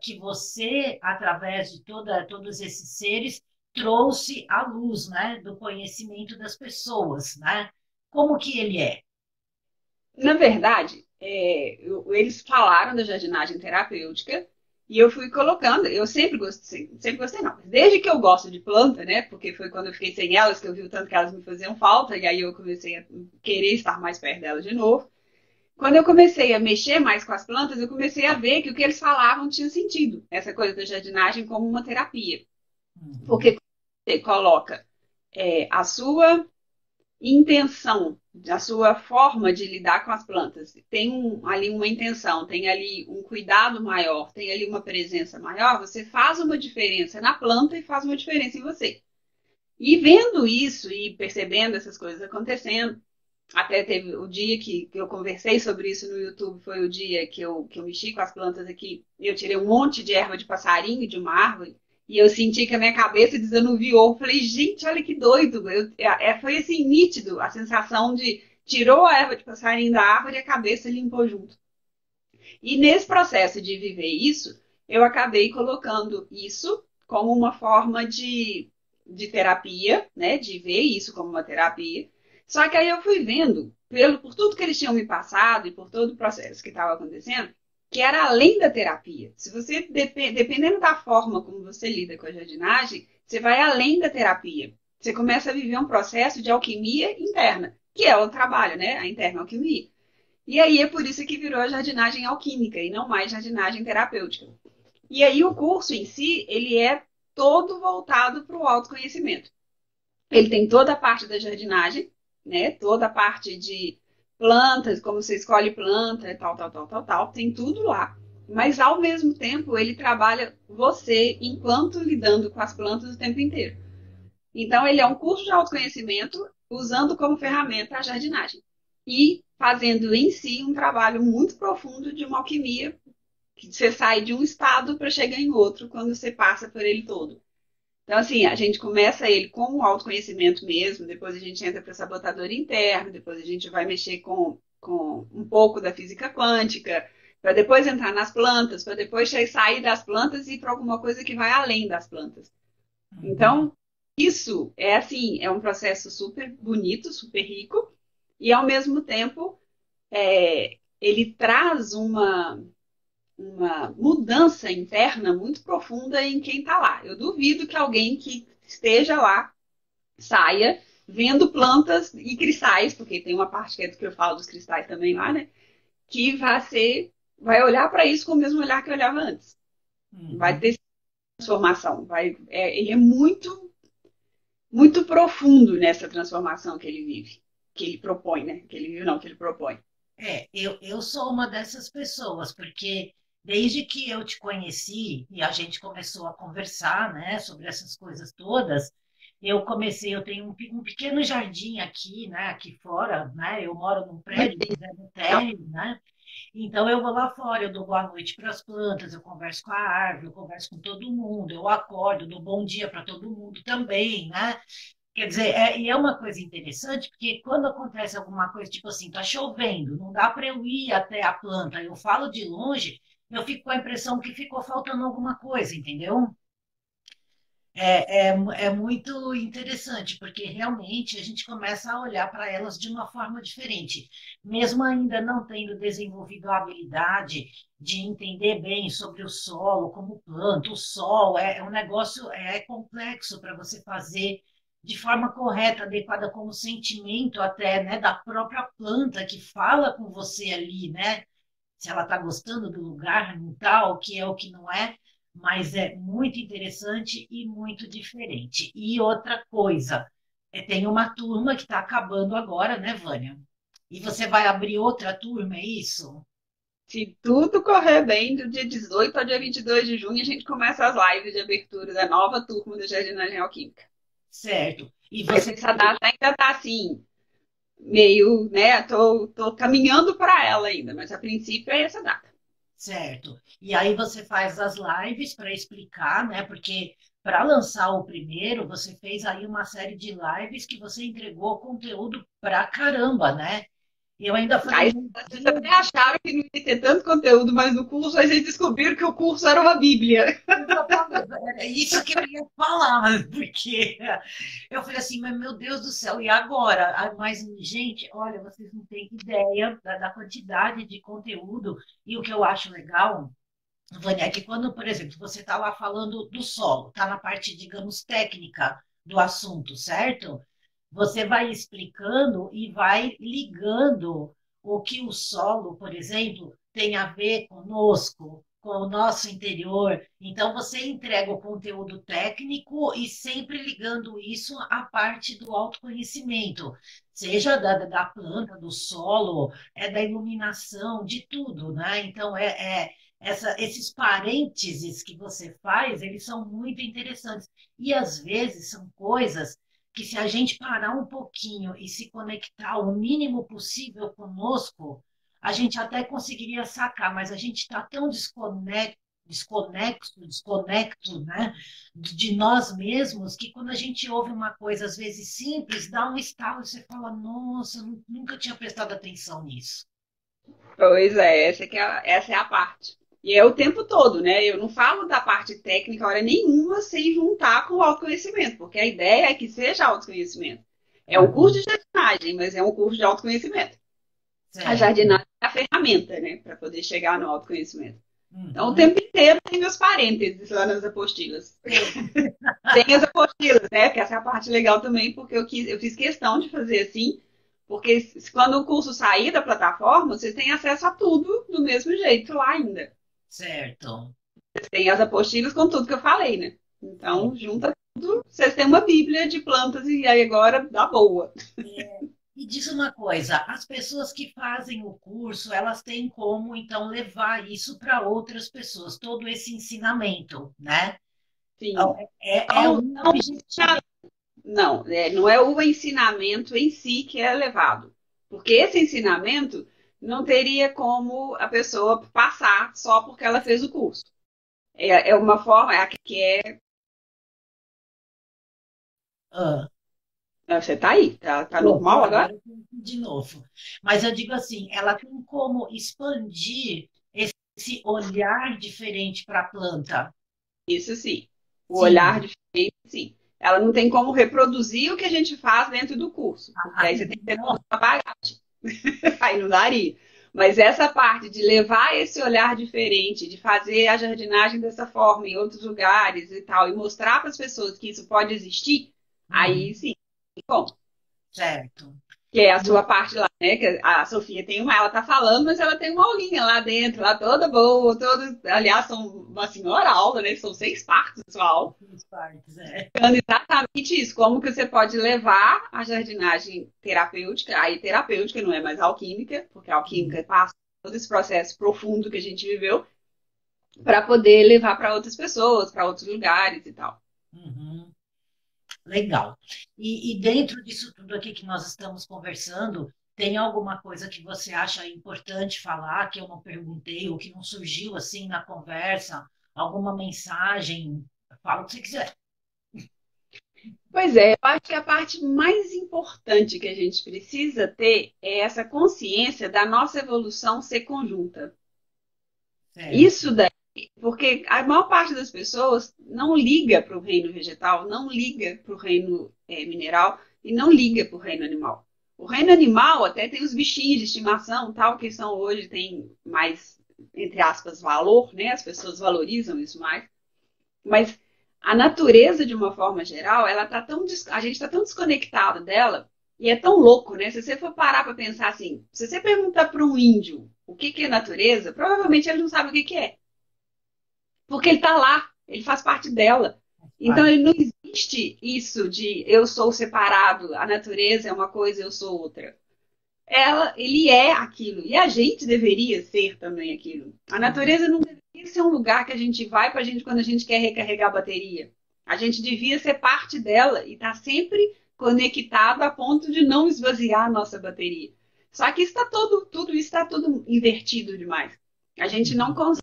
Que você, através de todos esses seres, trouxe à luz, né, do conhecimento das pessoas, né? Como que ele é? Na verdade, eles falaram da jardinagem terapêutica e eu fui colocando. Eu sempre gostei não. Desde que eu gosto de planta, né? Porque foi quando eu fiquei sem elas que eu vi o tanto que elas me faziam falta e aí eu comecei a querer estar mais perto delas de novo. Quando eu comecei a mexer mais com as plantas, eu comecei a ver que o que eles falavam tinha sentido. Essa coisa da jardinagem como uma terapia. Uhum. Porque você coloca a sua intenção, a sua forma de lidar com as plantas. Tem ali uma intenção, tem ali um cuidado maior, tem ali uma presença maior, você faz uma diferença na planta e faz uma diferença em você. E vendo isso e percebendo essas coisas acontecendo, até teve o dia que eu conversei sobre isso no YouTube, foi o dia que eu mexi com as plantas aqui. Eu tirei um monte de erva de passarinho de uma árvore e eu senti que a minha cabeça desanuviou. Falei, gente, olha que doido. Foi assim, nítido a sensação de tirou a erva de passarinho da árvore e a cabeça limpou junto. E nesse processo de viver isso, eu acabei colocando isso como uma forma de terapia, né? De ver isso como uma terapia. Só que aí eu fui vendo, por tudo que eles tinham me passado e por todo o processo que estava acontecendo, que era além da terapia. Se você, dependendo da forma como você lida com a jardinagem, você vai além da terapia. Você começa a viver um processo de alquimia interna, que é o trabalho, né? A interna alquimia. E aí é por isso que virou a jardinagem alquímica e não mais jardinagem terapêutica. E aí o curso em si, ele é todo voltado para o autoconhecimento. Ele tem toda a parte da jardinagem, né? Toda a parte de plantas, como você escolhe planta, tal, tal, tal, tal, tal, tem tudo lá. Mas ao mesmo tempo, ele trabalha você enquanto lidando com as plantas o tempo inteiro. Então, ele é um curso de autoconhecimento usando como ferramenta a jardinagem e fazendo em si um trabalho muito profundo de uma alquimia, que você sai de um estado para chegar em outro quando você passa por ele todo. Então, assim, a gente começa ele com o autoconhecimento mesmo, depois a gente entra para sabotador interno, depois a gente vai mexer com um pouco da física quântica, para depois entrar nas plantas, para depois sair das plantas e ir para alguma coisa que vai além das plantas. Uhum. Então, isso é assim, é um processo super bonito, super rico, e ao mesmo tempo ele traz uma mudança interna muito profunda em quem está lá. Eu duvido que alguém que esteja lá saia vendo plantas e cristais, porque tem uma parte que é do que eu falo dos cristais também lá, né? Que vai olhar para isso com o mesmo olhar que eu olhava antes. Vai Uhum. ter transformação. Ele é muito muito profundo nessa transformação que ele vive, que ele propõe, né? Que ele vive, não, que ele propõe. Eu sou uma dessas pessoas, porque desde que eu te conheci e a gente começou a conversar, né, sobre essas coisas todas, eu tenho um pequeno jardim aqui, né, aqui fora, né, eu moro num prédio, mas é no térreo, né, então eu vou lá fora, eu dou boa noite para as plantas, eu converso com a árvore, eu converso com todo mundo, eu acordo, dou bom dia para todo mundo também, né? Quer dizer, e é uma coisa interessante, porque quando acontece alguma coisa, tipo assim, tá chovendo, não dá para eu ir até a planta, eu falo de longe, eu fico com a impressão que ficou faltando alguma coisa, entendeu? É muito interessante, porque realmente a gente começa a olhar para elas de uma forma diferente, mesmo ainda não tendo desenvolvido a habilidade de entender bem sobre o solo, como planta, o sol, é um negócio complexo para você fazer, de forma correta, adequada, com o sentimento até, né, da própria planta que fala com você ali, né? Se ela está gostando do lugar, não tá, o que é, o que não é, mas é muito interessante e muito diferente. E outra coisa, tem uma turma que está acabando agora, né, Vânia? E você vai abrir outra turma, é isso? Se tudo correr bem, do dia 18 ao dia 22 de junho, a gente começa as lives de abertura da nova turma da Jardinagem Alquímica. Certo. E Mas você essa data ainda está assim, meio, né? Tô caminhando para ela ainda, mas a princípio é essa data. Certo. E aí você faz as lives para explicar, né? Porque para lançar o primeiro, você fez aí uma série de lives que você entregou conteúdo pra caramba, né? E eu ainda falei, Aí meu vocês Deus, até acharam que não ia ter tanto conteúdo mais no curso, aí vocês descobriram que o curso era uma bíblia. exatamente, era isso que eu ia falar, porque eu falei assim, mas meu Deus do céu, e agora? Ah, mas, gente, olha, vocês não têm ideia da quantidade de conteúdo, e o que eu acho legal, Vânia, é que quando, por exemplo, você está lá falando do solo, está na parte, digamos, técnica do assunto, certo? Você vai explicando e vai ligando o que o solo, por exemplo, tem a ver conosco, com o nosso interior. Então, você entrega o conteúdo técnico e sempre ligando isso à parte do autoconhecimento, seja da planta, do solo, da iluminação, de tudo, né? Então, esses parênteses que você faz, eles são muito interessantes. E às vezes são coisas que, se a gente parar um pouquinho e se conectar o mínimo possível conosco, a gente até conseguiria sacar, mas a gente está tão desconecto, né, de nós mesmos, que quando a gente ouve uma coisa, às vezes simples, dá um estalo e você fala, nossa, eu nunca tinha prestado atenção nisso. Pois é, essa é a parte. E é o tempo todo, né? Eu não falo da parte técnica hora nenhuma sem juntar com o autoconhecimento, porque a ideia é que seja autoconhecimento. É um curso Uhum. de jardinagem, mas é um curso de autoconhecimento. A Certo. jardinagem é a ferramenta, né, para poder chegar no autoconhecimento. Então, o Uhum. tempo inteiro tem meus parênteses lá nas apostilas. Sim. Tem as apostilas, né? Que essa é a parte legal também, porque eu fiz questão de fazer assim, porque quando o curso sair da plataforma, vocês têm acesso a tudo do mesmo jeito lá ainda. Certo. Vocês têm as apostilas com tudo que eu falei, né? Sim. Então, junta tudo, vocês têm uma bíblia de plantas e aí agora dá boa. E diz uma coisa, as pessoas que fazem o curso, elas têm como então levar isso para outras pessoas, todo esse ensinamento, né? Então, Sim. é Não, um objetivo. não é o ensinamento em si que é levado. Porque esse ensinamento não teria como a pessoa passar só porque ela fez o curso. É uma forma, é a que é. Ah, Você tá aí, tá tô, normal agora? agora eu tô de novo. Mas eu digo assim, ela tem como expandir esse olhar diferente para a planta. Isso sim. O olhar Sim. diferente, sim. Ela não tem como reproduzir o que a gente faz dentro do curso, porque aí você tem que ter toda uma bagagem. Aí não daria. Mas essa parte de levar esse olhar diferente, de fazer a jardinagem dessa forma em outros lugares e tal, e mostrar para as pessoas que isso pode existir, aí Uhum. sim, bom. Certo. Que é a sua parte lá, né? Que a Sofia tem ela tá falando, mas ela tem uma aulinha lá dentro, lá toda boa, toda. Aliás, são uma senhora aula, né? São 6 partes da sua aula. As partes, é. Falando exatamente isso, como que você pode levar a jardinagem terapêutica, aí terapêutica não é mais alquímica, porque a alquímica passa todo esse processo profundo que a gente viveu, para poder levar para outras pessoas, para outros lugares e tal. Uhum. Legal. E dentro disso tudo aqui que nós estamos conversando, tem alguma coisa que você acha importante falar, que eu não perguntei, ou que não surgiu assim na conversa? Alguma mensagem? Fala o que você quiser. Pois é, eu acho que a parte mais importante que a gente precisa ter é essa consciência da nossa evolução ser conjunta. Certo. Isso daí, porque a maior parte das pessoas não liga para o reino vegetal, não liga para o reino mineral e não liga para o reino animal. O reino animal até tem os bichinhos de estimação, tal, que são hoje, tem mais, entre aspas, valor, né? As pessoas valorizam isso mais. Mas A natureza, de uma forma geral, ela tá tão, a gente está tão desconectado dela e é tão louco, né? Se você for parar para pensar assim, se você perguntar para um índio o que é natureza, provavelmente ele não sabe o que é, porque ele está lá, ele faz parte dela. Então, Claro. ele não existe isso de eu sou separado, a natureza é uma coisa, eu sou outra. Ele é aquilo. E a gente deveria ser também aquilo. A natureza não deveria ser um lugar que a gente vai para a gente quando a gente quer recarregar a bateria. A gente devia ser parte dela e estar sempre conectado a ponto de não esvaziar a nossa bateria. Só que tudo isso está tudo invertido demais. A gente não consegue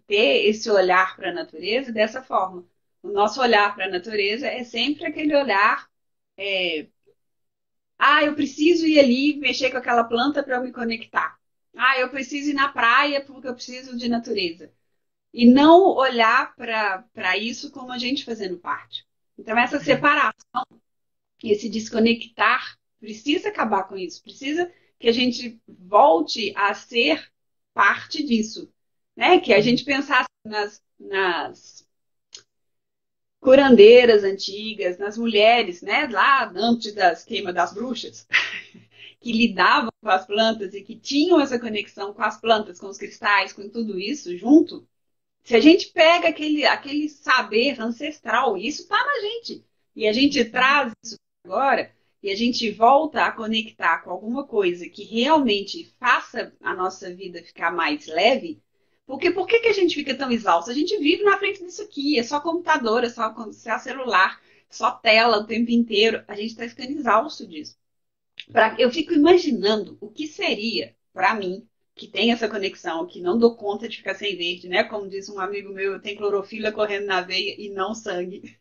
ter esse olhar para a natureza dessa forma. O nosso olhar para a natureza é sempre aquele olhar eu preciso ir ali mexer com aquela planta para eu me conectar. Eu preciso ir na praia porque eu preciso de natureza. E não olhar para isso como a gente fazendo parte. Então, essa separação, esse desconectar, precisa acabar com isso. Precisa que a gente volte a ser parte disso. Né? Que a gente pensasse nas curandeiras antigas, nas mulheres, né? Lá antes das queimas das bruxas que lidavam com as plantas e que tinham essa conexão com as plantas, com os cristais, com tudo isso junto, se a gente pega aquele saber ancestral, isso está na gente, e a gente traz isso agora, e a gente volta a conectar com alguma coisa que realmente faça a nossa vida ficar mais leve, porque por que a gente fica tão exausto? A gente vive na frente disso aqui, é só computador, é só celular, só tela o tempo inteiro, a gente está ficando exausto disso. Eu fico imaginando o que seria para mim, que tem essa conexão, que não dou conta de ficar sem verde, né? Como disse um amigo meu, eu tenho clorofila correndo na veia e não sangue.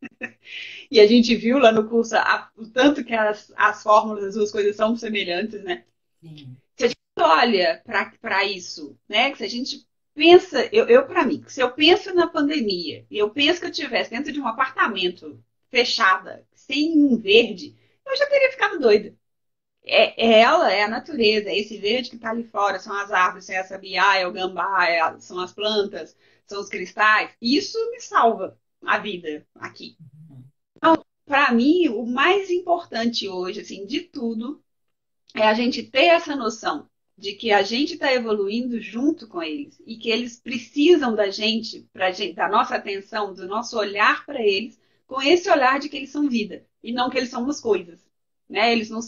E a gente viu lá no curso o tanto que as fórmulas das duas coisas são semelhantes, né? Sim. Se a gente olha para isso, né? Se a gente pensa, eu para mim, se eu penso na pandemia e eu penso que eu estivesse dentro de um apartamento fechada, sem um verde, eu já teria ficado doida. Ela é a natureza, é esse verde que está ali fora, são as árvores, é a sabiá, é o gambá, são as plantas, são os cristais. Isso me salva a vida aqui. Para mim, o mais importante hoje, assim, de tudo, é a gente ter essa noção de que a gente está evoluindo junto com eles e que eles precisam da gente, da nossa atenção, do nosso olhar para eles, com esse olhar de que eles são vida e não que eles são umas coisas, né? Eles não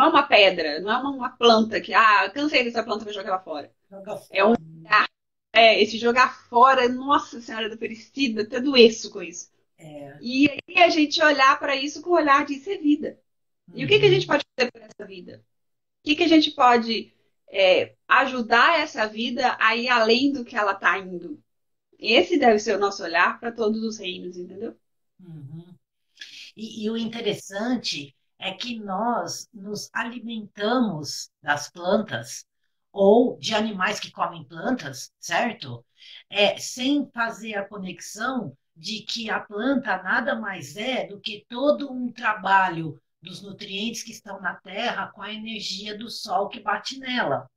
é uma pedra, não é uma planta que, cansei dessa planta, vou jogar ela fora. Joga É um fora. esse jogar fora, nossa senhora da Aparecida, até doeço com isso. É. E aí a gente olhar para isso com o olhar de isso é vida. E o que a gente Uhum. pode fazer por essa vida? Que a gente pode ajudar essa vida a ir além do que ela está indo? Esse deve ser o nosso olhar para todos os reinos, entendeu? Uhum. E o interessante é que nós nos alimentamos das plantas ou de animais que comem plantas, certo? Sem fazer a conexão de que a planta nada mais é do que todo um trabalho dos nutrientes que estão na terra com a energia do sol que bate nela.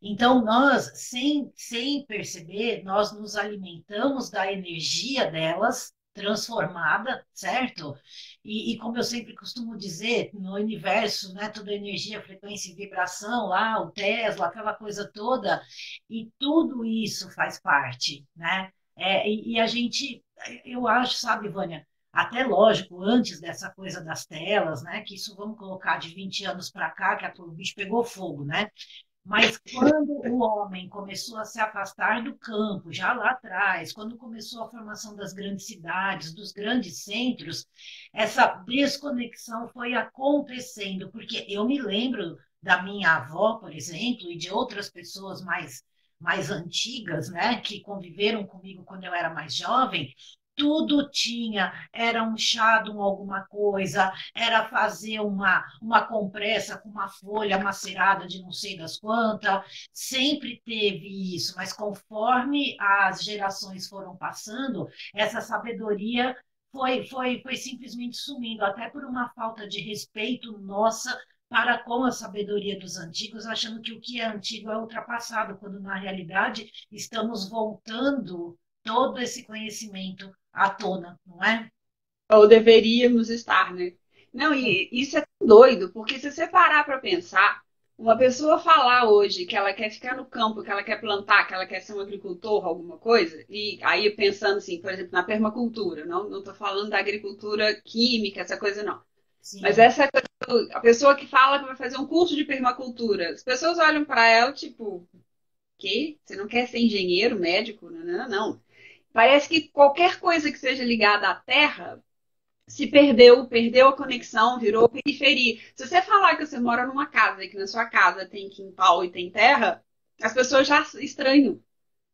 Então, nós, sem perceber, nós nos alimentamos da energia delas transformada, certo? E como eu sempre costumo dizer, no universo, né, toda energia, frequência e vibração, lá, o Tesla, aquela coisa toda, e tudo isso faz parte, né? E a gente, eu acho, sabe, Vânia, até lógico, antes dessa coisa das telas, né, que isso vamos colocar de 20 anos para cá, que o bicho pegou fogo, né? Mas quando o homem começou a se afastar do campo, já lá atrás, quando começou a formação das grandes cidades, dos grandes centros, essa desconexão foi acontecendo, porque eu me lembro da minha avó, por exemplo, e de outras pessoas mais antigas, né, que conviveram comigo quando eu era mais jovem, tudo tinha, era um chá de alguma coisa, era fazer uma compressa com uma folha macerada de não sei das quantas, sempre teve isso, mas conforme as gerações foram passando, essa sabedoria foi simplesmente sumindo, até por uma falta de respeito nossa para com a sabedoria dos antigos, achando que o que é antigo é ultrapassado, quando na realidade estamos voltando todo esse conhecimento à tona, não é? Ou deveríamos estar, né? Não, e isso é tão doido, porque se você parar para pensar, uma pessoa falar hoje que ela quer ficar no campo, que ela quer plantar, que ela quer ser um agricultor, alguma coisa, e aí pensando assim, por exemplo, na permacultura, não estou falando da agricultura química, essa coisa não. Mas Sim, essa coisa, a pessoa que fala que vai fazer um curso de permacultura, as pessoas olham para ela tipo, que? Você não quer ser engenheiro, médico? Não, não, não. Parece que qualquer coisa que seja ligada à terra se perdeu a conexão, virou periferia. Se você falar que você mora numa casa e que na sua casa tem quintal e tem terra, as pessoas já estranham.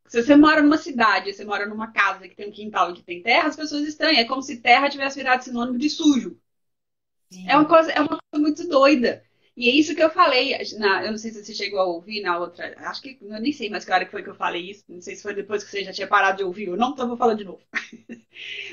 Se você mora numa cidade, você mora numa casa que tem um quintal e que tem terra, as pessoas estranham. É como se terra tivesse virado sinônimo de sujo. sim. É uma coisa muito doida. E é isso que eu falei, eu não sei se você chegou a ouvir na outra, acho que, eu nem sei mais que hora que foi que eu falei isso, não sei se foi depois que você já tinha parado de ouvir ou não, então eu vou falar de novo.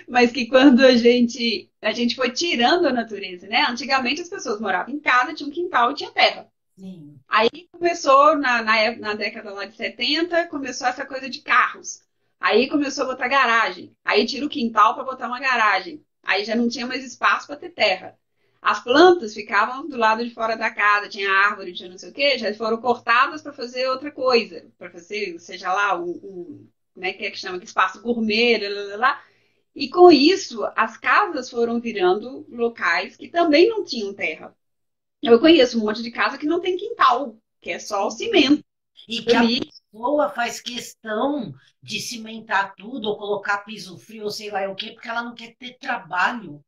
Mas que quando a gente foi tirando a natureza, né? Antigamente as pessoas moravam em casa, tinha um quintal e tinha terra. Sim. Aí começou, na década lá de 70, começou essa coisa de carros. Aí começou a botar garagem. Aí tira o quintal para botar uma garagem. Aí já não tinha mais espaço para ter terra. As plantas ficavam do lado de fora da casa, tinha árvore, tinha não sei o quê, já foram cortadas para fazer outra coisa, para fazer, seja lá, como é que chama, que espaço gourmet, lá, lá, lá. E com isso, as casas foram virando locais que também não tinham terra. Eu conheço um monte de casa que não tem quintal, que é só o cimento E que a ali. pessoa faz questão de cimentar tudo ou colocar piso frio ou sei lá o quê, porque ela não quer ter trabalho.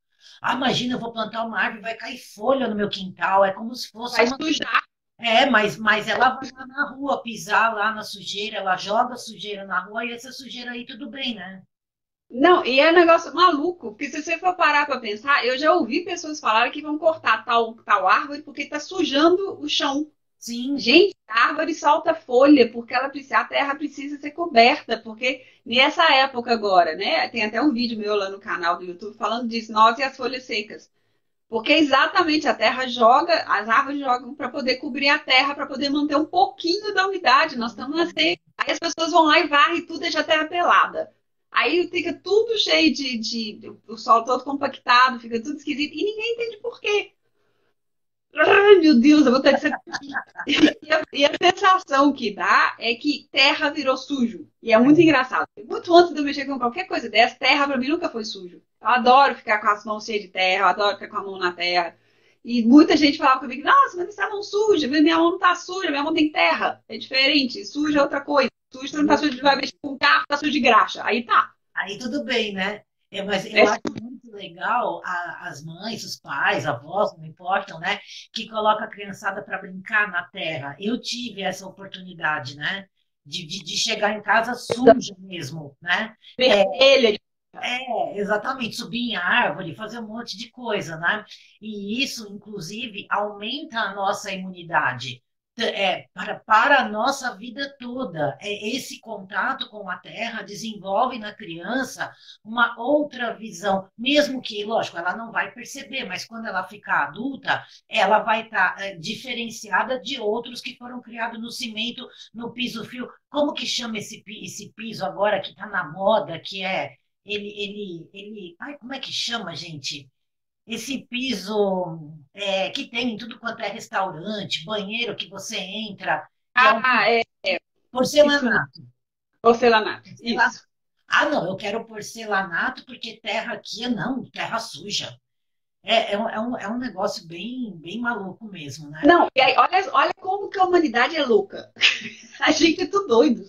Ah, imagina, eu vou plantar uma árvore, vai cair folha no meu quintal. É como se fosse Vai uma. sujar. É, mas ela vai lá na rua pisar lá na sujeira, ela joga sujeira na rua e essa sujeira aí tudo bem, né? Não, e é um negócio maluco, porque se você for parar para pensar, eu já ouvi pessoas falarem que vão cortar tal árvore porque está sujando o chão. Sim, Gente, a árvore solta folha porque a terra precisa ser coberta, porque nessa época agora, né? Tem até um vídeo meu lá no canal do YouTube falando disso, nós e as folhas secas. Porque exatamente a terra joga, as árvores jogam para poder cobrir a terra, para poder manter um pouquinho da umidade. Nós estamos na seca. Aí as pessoas vão lá e varrem tudo e deixa a terra pelada. Aí fica tudo cheio o solo todo compactado, fica tudo esquisito e ninguém entende por quê. Ai, meu Deus, eu vou ter que ser. E a sensação que dá é que terra virou sujo. E é muito engraçado. Muito antes de eu mexer com qualquer coisa dessa, terra pra mim nunca foi sujo. Eu adoro ficar com as mãos cheias de terra, eu adoro ficar com a mão na terra. E muita gente falava comigo, nossa, mas essa mão suja, minha mão não tá suja, minha mão tem terra. É diferente, suja é outra coisa. Suja não tá suja, vai mexer com o carro, tá sujo de graxa. Aí tá. aí tudo bem, né? É, mas É eu acho muito legal as mães, os pais, avós, não importam, né? Que colocam a criançada para brincar na terra. Eu tive essa oportunidade, né? De chegar em casa suja mesmo, né? É, vermelha. exatamente, subir em árvore, fazer um monte de coisa, né? E isso, inclusive, aumenta a nossa imunidade. Para a nossa vida toda. Esse contato com a terra desenvolve na criança uma outra visão, mesmo que, lógico, ela não vai perceber, mas quando ela ficar adulta, ela vai estar diferenciada de outros que foram criados no cimento, no piso fio. Como que chama esse piso agora que está na moda, que é ai, como é que chama, gente? Esse piso que tem em tudo quanto é restaurante, banheiro que você entra, que é um Ah, isso mesmo. porcelanato. Porcelanato. Porcelanato. Isso. Ah, não, eu quero porcelanato porque terra aqui não, terra suja. É um negócio bem, bem maluco mesmo, né? Não, e aí, olha como que a humanidade é louca. A gente é tudo doido.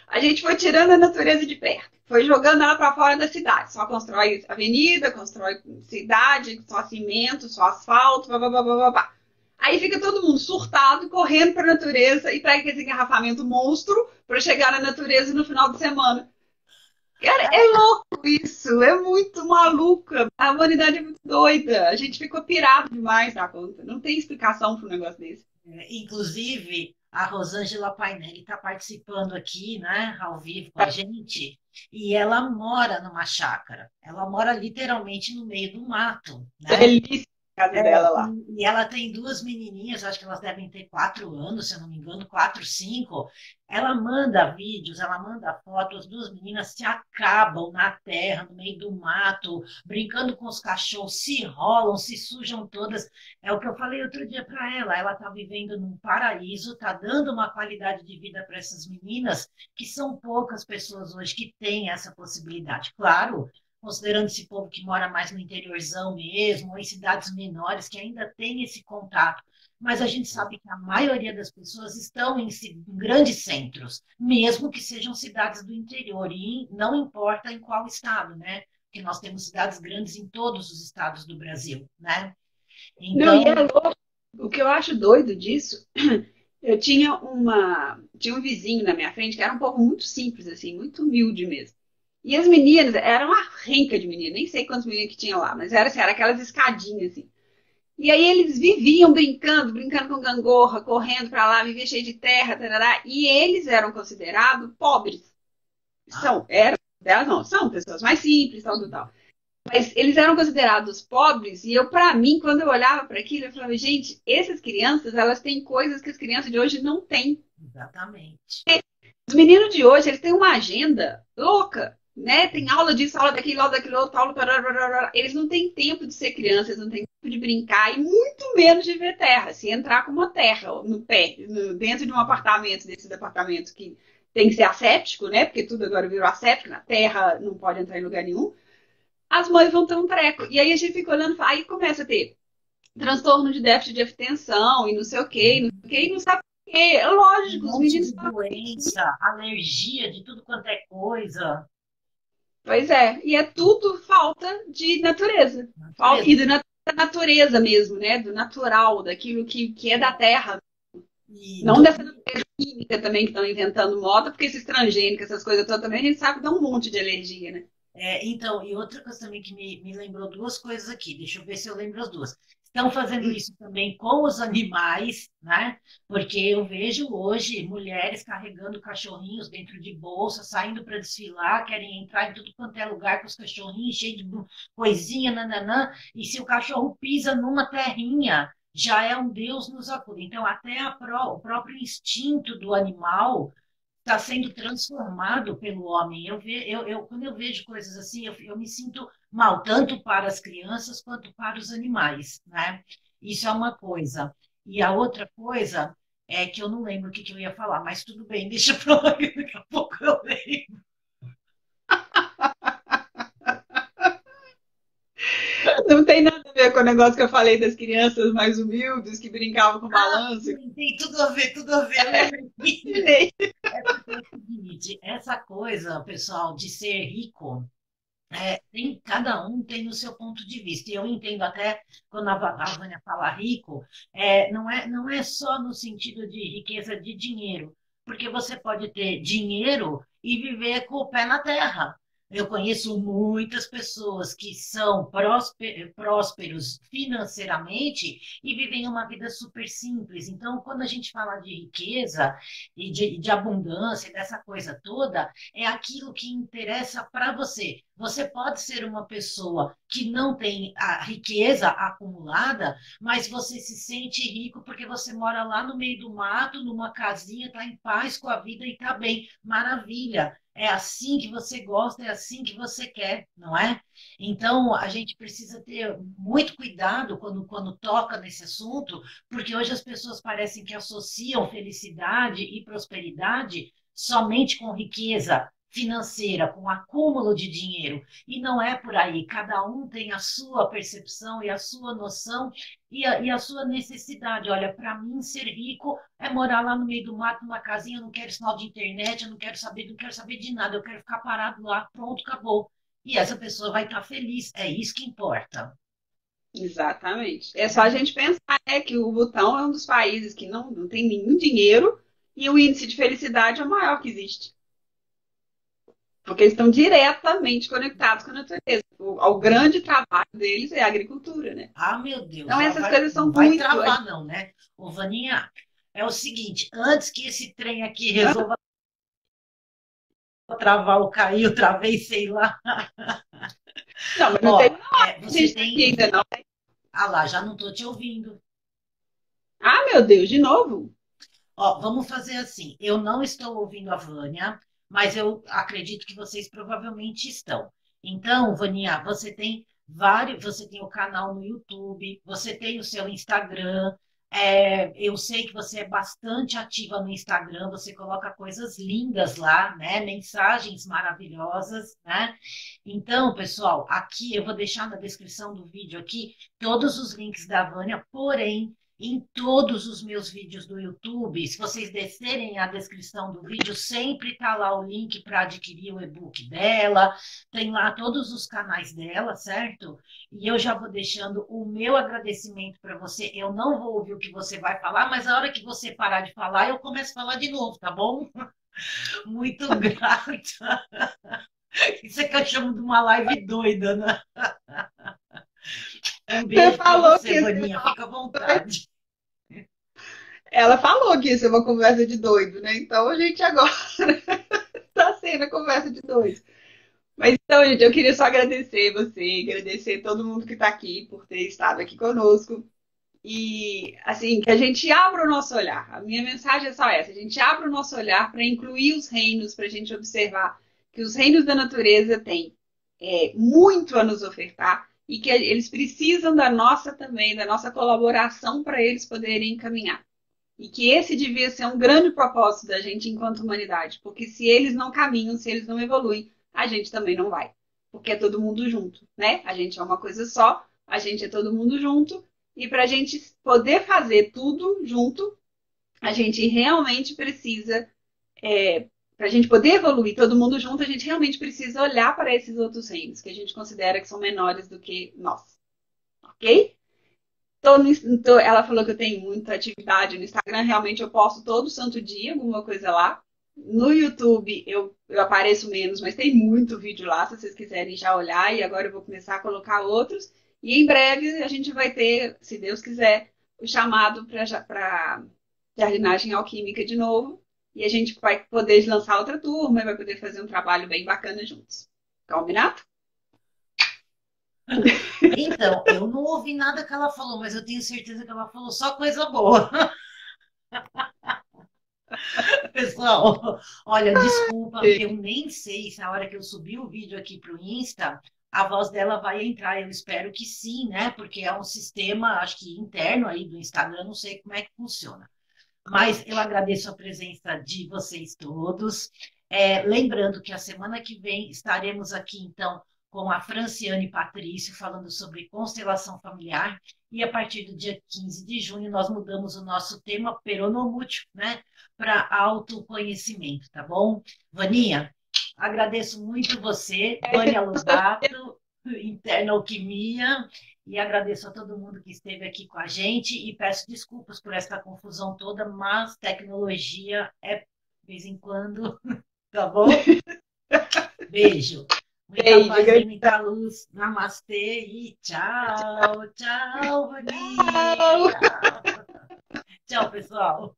A gente foi tirando a natureza de perto, foi jogando ela para fora da cidade. Só constrói avenida, constrói cidade, só cimento, só asfalto, blá, blá, blá, blá, blá. Aí fica todo mundo surtado, correndo para a natureza e pega esse engarrafamento monstro para chegar na natureza no final de semana. Cara, é louco isso, é muito maluca. A humanidade é muito doida. A gente ficou pirado demais da conta. Não tem explicação para um negócio desse. Inclusive, a Rosângela Painelli está participando aqui, né, ao vivo com a gente, e ela mora numa chácara. Ela mora literalmente no meio do mato, né? Delícia. casa dela lá. E ela tem duas menininhas, acho que elas devem ter 4 anos, se eu não me engano, 4, 5. Ela manda vídeos, ela manda fotos, as duas meninas se acabam na terra, no meio do mato, brincando com os cachorros, se rolam, se sujam todas. É o que eu falei outro dia para ela está vivendo num paraíso, está dando uma qualidade de vida para essas meninas, que são poucas pessoas hoje que têm essa possibilidade. Claro, considerando esse povo que mora mais no interiorzão mesmo, ou em cidades menores, que ainda tem esse contato. Mas a gente sabe que a maioria das pessoas estão em grandes centros, mesmo que sejam cidades do interior, e não importa em qual estado, né? Porque nós temos cidades grandes em todos os estados do Brasil, né? Não, e é Então, louco. O que eu acho doido disso, eu tinha um vizinho na minha frente que era um povo muito simples, assim, muito humilde mesmo. E as meninas, eram uma renca de meninas, nem sei quantas meninas que tinha lá, mas era assim, era aquelas escadinhas, assim. E aí eles viviam brincando com gangorra, correndo pra lá, viviam cheio de terra, tarará, e eles eram considerados pobres. ah, São pessoas mais simples, tal, tal, tal. Mas eles eram considerados pobres, e eu, para mim, quando eu olhava para aquilo, eu falava, gente, essas crianças, elas têm coisas que as crianças de hoje não têm. exatamente. Os meninos de hoje, eles têm uma agenda louca, né? Tem aula disso, aula daquilo outro, aula... Tararara. Eles não têm tempo de ser crianças, eles não têm tempo de brincar, e muito menos de ver terra. Se entrar com uma terra no pé, dentro de um apartamento, desses apartamentos que tem que ser asséptico, né? Porque tudo agora virou asséptico, na terra não pode entrar em lugar nenhum, as mães vão ter um treco. E aí a gente fica olhando, aí começa a ter transtorno de déficit de atenção e não sei o quê, e não sei o quê, e não sabe o quê. É Um lógico, os monte meninos de falam. doença, alergia de tudo quanto é coisa. Pois é, e é tudo falta de natureza. E Natureza. da natureza mesmo, né? Do natural, daquilo que é da terra. E Não do, dessa química também que estão inventando moda, porque esses transgênicos, essas coisas todas também, a gente sabe que dá um monte de alergia, né? então, e outra coisa também que me lembrou duas coisas aqui, deixa eu ver se eu lembro as duas. Estão fazendo isso também com os animais, né? Porque eu vejo hoje mulheres carregando cachorrinhos dentro de bolsa, saindo para desfilar, querem entrar em tudo quanto é lugar com os cachorrinhos, cheio de coisinha, nananã, e se o cachorro pisa numa terrinha, já é um Deus nos acuda. Então, até o próprio instinto do animal está sendo transformado pelo homem. Quando eu vejo coisas assim, eu me sinto mal, tanto para as crianças quanto para os animais, né? Isso é uma coisa. E a outra coisa é que eu não lembro que eu ia falar, mas tudo bem, deixa para lá, que daqui a pouco eu lembro. Não tem nada a ver com o negócio que eu falei das crianças mais humildes que brincavam com Ah, balanço. tem tudo a ver, eu lembrei. É porque é o seguinte, essa coisa, pessoal, de ser rico, cada um tem o seu ponto de vista. E eu entendo até quando a Vânia fala rico, não é só no sentido de riqueza de dinheiro, porque você pode ter dinheiro e viver com o pé na terra. Eu conheço muitas pessoas que são prósperos financeiramente e vivem uma vida super simples. Então, quando a gente fala de riqueza e de abundância, dessa coisa toda, é aquilo que interessa para você. Você pode ser uma pessoa que não tem a riqueza acumulada, mas você se sente rico porque você mora lá no meio do mato, numa casinha, está em paz com a vida e está bem. Maravilha. É assim que você gosta, é assim que você quer, não é? Então, a gente precisa ter muito cuidado quando toca nesse assunto, porque hoje as pessoas parecem que associam felicidade e prosperidade somente com riqueza financeira, com acúmulo de dinheiro. E não é por aí. Cada um tem a sua percepção e a sua noção e a sua necessidade. Olha, para mim, ser rico é morar lá no meio do mato, numa casinha, eu não quero sinal de internet, eu não quero saber de nada, eu quero ficar parado lá, pronto, acabou. E essa pessoa vai estar feliz, é isso que importa. Exatamente. É só a gente pensar, né, que o Butão é um dos países que não tem nenhum dinheiro e o índice de felicidade é o maior que existe. Porque eles estão diretamente conectados com a natureza. O grande trabalho deles é a agricultura, né? Ah, meu Deus, Então já essas vai, coisas não são vai muito. travar, não, né? Ô, Vaninha, é o seguinte, antes que esse trem aqui resolva travar ou cair outra vez, sei lá. Não, mas não tem Ó, não, a você gente tá aqui tem. ainda não. Ah lá, já não tô te ouvindo. Ah, meu Deus, de novo? Ó, vamos fazer assim. Eu não estou ouvindo a Vânia, mas eu acredito que vocês provavelmente estão. Então, Vânia, você tem vários, você tem o canal no YouTube, você tem o seu Instagram. Eu sei que você é bastante ativa no Instagram, você coloca coisas lindas lá, né? Mensagens maravilhosas, né? Então, pessoal, aqui eu vou deixar na descrição do vídeo aqui todos os links da Vânia, porém em todos os meus vídeos do YouTube. Se vocês descerem a descrição do vídeo, sempre está lá o link para adquirir o e-book dela, tem lá todos os canais dela, certo? E eu já vou deixando o meu agradecimento para você. Eu não vou ouvir o que você vai falar, mas a hora que você parar de falar, eu começo a falar de novo, tá bom? Muito grata. Isso é que eu chamo de uma live doida, né? Um Você beijo para falou que você, isso, Vaninha. Fica à vontade. ela falou que isso é uma conversa de doido, né? Então a gente agora tá sendo a conversa de doido. Mas então, gente, eu queria só agradecer você, agradecer todo mundo que está aqui por ter estado aqui conosco. E, assim, que a gente abra o nosso olhar. A minha mensagem é só essa: a gente abre o nosso olhar para incluir os reinos, para a gente observar que os reinos da natureza têm muito a nos ofertar e que eles precisam da nossa também, da nossa colaboração para eles poderem caminhar. E que esse devia ser um grande propósito da gente enquanto humanidade, porque se eles não caminham, se eles não evoluem, a gente também não vai. Porque é todo mundo junto, né? A gente é uma coisa só, a gente é todo mundo junto, e para a gente poder fazer tudo junto, a gente realmente precisa, para a gente poder evoluir todo mundo junto, a gente realmente precisa olhar para esses outros reinos, que a gente considera que são menores do que nós, ok? Ela falou que eu tenho muita atividade no Instagram, realmente eu posto todo santo dia alguma coisa lá. No YouTube eu apareço menos, mas tem muito vídeo lá, se vocês quiserem já olhar. E agora eu vou começar a colocar outros. E em breve a gente vai ter, se Deus quiser, o chamado para jardinagem alquímica de novo. E a gente vai poder lançar outra turma e vai poder fazer um trabalho bem bacana juntos. Combinado? Então, eu não ouvi nada que ela falou, mas eu tenho certeza que ela falou só coisa boa. Pessoal, olha, desculpa, eu nem sei se na hora que eu subir o vídeo aqui para o Insta, a voz dela vai entrar. Eu espero que sim, né? Porque é um sistema, acho que interno aí do Instagram, não sei como é que funciona. Mas eu agradeço a presença de vocês todos. Lembrando que a semana que vem estaremos aqui, então, com a Franciane Patrício, falando sobre constelação familiar. E a partir do dia 15 de junho, nós mudamos o nosso tema peronomútil, né? Para autoconhecimento, tá bom? Vaninha, agradeço muito você, Vânia Lobato, Interna Alquimia. E agradeço a todo mundo que esteve aqui com a gente e peço desculpas por essa confusão toda, mas tecnologia é de vez em quando, tá bom? Beijo. Muita Beijo, paz e grande muita luz. Namastê e tchau. Tchau, tchau! Vaninha. Tchau, pessoal.